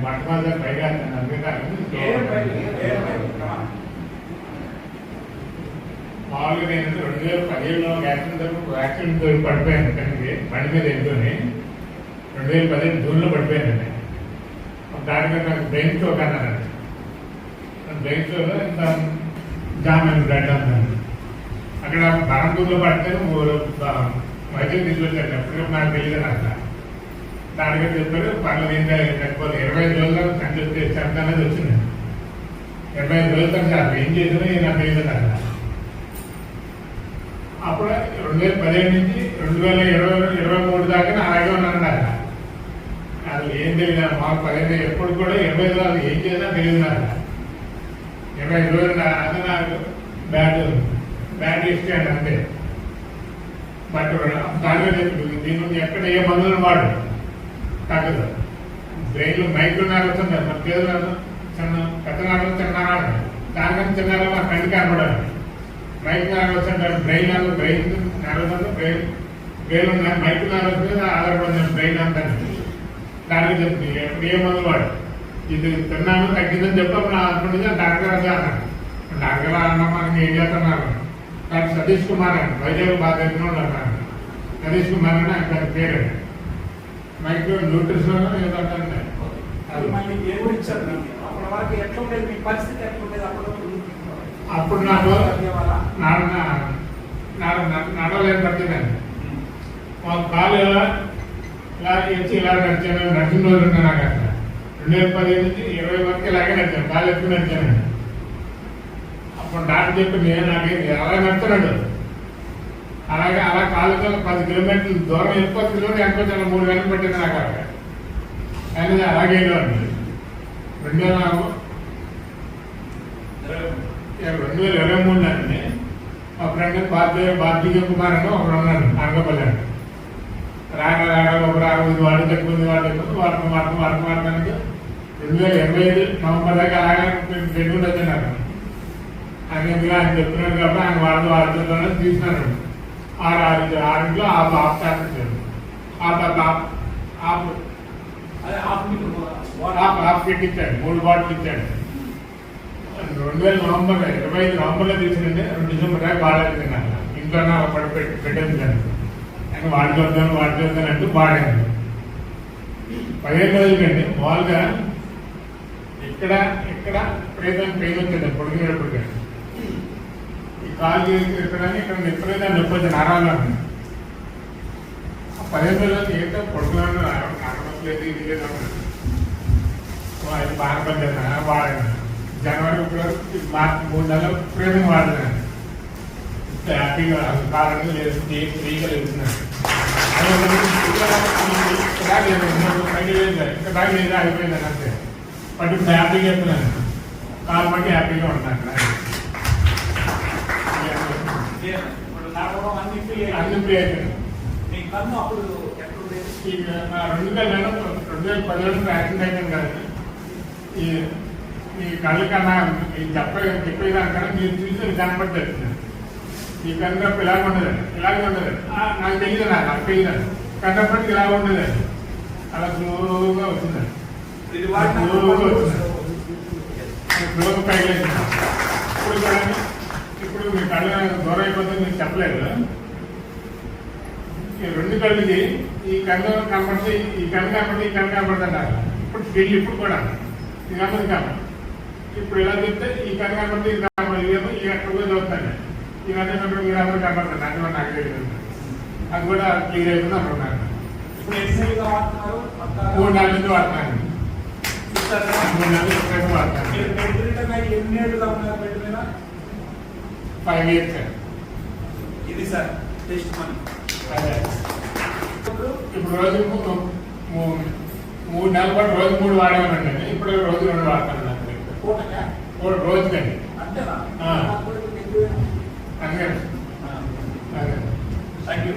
మొట్టమొదటి పైగా మామూలుగా నేను 2017లో యాక్సిడెంట్ పడిపోయాను కనుక బండి మీద వెళ్తూనే 2017 జూన్లో పడిపోయానండి. దానికి నాకు బ్రెయిన్ స్ట్రోక్ అన్నానండి. బ్రెయిన్ స్ట్రోక్లో ఇంత జామ్ అయింది బ్లడ్ అన్నాను. అక్కడ బరంపూర్లో పడితే వైద్యం తీసుకొచ్చాను. ఎప్పుడు నాకు తెలియదు అట్లా దానిగా చెప్పారు. పర్లేదు ఏం లేకపోతే 25 రోజుల్లో చెత్త అనేది వచ్చింది. 25 రోజుల తర్వాత ఏం చేసినా నాకు తెలియదు అట్లా. అప్పుడు 2017 నుంచి 2023 దాకా అలాగే ఉన్నాను. అట్లా అది ఏం తెలియదు. మాకు 15 ఎప్పుడు కూడా 25 రోజులు ఏం చేసినా తెలియదు నాకు. 25 రోజులు అది నాకు బ్యాడ్ ఇష్టం అంతే. బట్ దానిగా చెప్తుంది దీని నుంచి ఎక్కడ ఏ మందులు వాడు తగ్గదు. బ్రెయిన్లో మైక్రో నర్వ్ వస్తుంది. మన పేరు చిన్న పెద్ద నర్వ్ చిన్నారాడు దానికన్నా చిన్నారా మా కంటికి కనపడాలి. మైక్రో నర్వ్ వస్తుంది. Brain nerve brain micro nerve వస్తుంది. ఆధారపడిన బ్రెయిన్ అంతా దానికి చెప్తుంది ఎప్పుడు ఏ మందులు వాడు. ఇది తిన్నాను తగ్గిందని చెప్పి అప్పటి నుంచి డాక్టర్ గారు అన్నాను. డాక్టర్ గారు అన్నా మనకి ఏం చేస్తున్నారు. డాక్టర్ సతీష్ కుమార్ అండి వైజాగ్ బాగా తెలిసిన వాళ్ళు అన్నారు. సతీష్ కుమార్ అని ఆయన పేరు మైక్రో న్యూట్రిషన్ ఏదంటే అప్పుడు నాకు నడవలేని పట్టిందండి. మాకు కాలు ఇలా ఇచ్చి ఇలా నడిచాను. నడిచిన రోజులు ఉన్నాయి నాకు అక్కడ 2015 నుంచి 20 వరకు ఇలాగే నడిచాను. కాలు ఎక్కువ నడిచానండి. అప్పుడు డాక్టర్ చెప్పి నాకు అలా నడుతున్నాడు. అలాగే అలా కాలు 10 కిలోమీటర్లు దూరం ఎక్కువ కిలోమీటర్ ఎంతో 3 గంటలు పట్టింది నాకు అక్కడ. కానీ అలాగే వెళ్ళేవాడిని. 2023 అండి మా ఫ్రెండ్ బాధ్య కుమార్ అని ఒకరు ఉన్నాడు అనకాపల్లి అండి. రాగా ఒకరు 60 వాడు చెప్పుకుంది వాడడానికి 2025 నవంబర్ దాకా అలాగే పెట్టుకుంటూ వచ్చాను. ఆయన ఎందుకు ఆయన చెప్తున్నాడు కాబట్టి ఆయన వాడుతున్నాను తీసినాను. 6 ఆఫ్ కిట్ ఇచ్చాడు. 3 బాటిల్ ఇచ్చాడు. 25 నవంబర్లో తీసినండి. 2 డిసెంబర్ దాకా బాగాలేదు. ఇంట్లో పెట్టేది దాన్ని ఆయన వాడుతుందని అంటూ బాగాలేదు. 15 రోజులండి మామూలుగా ఇక్కడ పెయిన్ వచ్చింది పొడిగినప్పుడు. ఈ కాలు ఎక్కడని ఇక్కడ నిప్పలేదని నొప్పి నరాలు. 15 రోజులు ఏంటో పొడుగున్నాను నడవట్లేదు. ఇది లేదు అది బాగా పనిచేస్తాను వాడాను. జనవరి మార్చి 3 నెలలు ప్రేమగా వాడినాను. హ్యాపీగా కాలంగా లేదు ఫ్రీగా వెళ్తున్నాను. ఇంకా దాకా లేదా అయిపోయిందని అంతే. బట్ ఇప్పుడు హ్యాపీగా వెళ్తున్నాను. కాలు బట్టి హ్యాపీగా ఉంటున్నాను. అన్ని ఫ్రీ అయిపోయింది. 2010 యాక్సిడెంట్ అయిపోయింది కదండి. ఈ కళ్ళు కన్నా చెప్పేదానికన్నా మీరు చూసి కనపడి తెలుస్తుంది. ఈ కన్ను ఇలాగ ఉండదండి. నాకు తెలియదు. నాకు తెలియదు కన్నప్పటికి ఇలాగ ఉండదండి. అలా స్లోగా వచ్చిందండి. స్లోగా పైకి ఇప్పుడు మీ కళ్ళు దూరం అయిపోతే మీరు చెప్పలేదు. ఈ 2 కళ్ళకి ఈ కన్ను కనపడితే ఈ కన్ను కనపడుతుంటారు. ఇప్పుడు కూడా ఈ కన్ను కాబట్టి ఇప్పుడు ఎలా చెప్తే ఈ కన్ను కనపడితే ఇది కనపడదు. ఈ అక్కడ కూడా చదువుతాను. ఈ కన్ను కనపడి మీరు అందరూ కనపడతాను. అది కూడా నాకు తెలియదు. అది కూడా క్లియర్ అవుతుంది అనుకున్నాను. 3 నెలల నుంచి వాడుతున్నాను. 3 నెలలు వాడతాను. 5 years సార్. ఇది సార్ టెస్ట్ మనీ. అదే ఇప్పుడు రోజు 3 నెలల పాటు రోజు 3 వాడేవానండి. ఇప్పుడు రోజు 2 వాడతాను. రోజుకండి అంతేనా? అందుకని థ్యాంక్ యూ.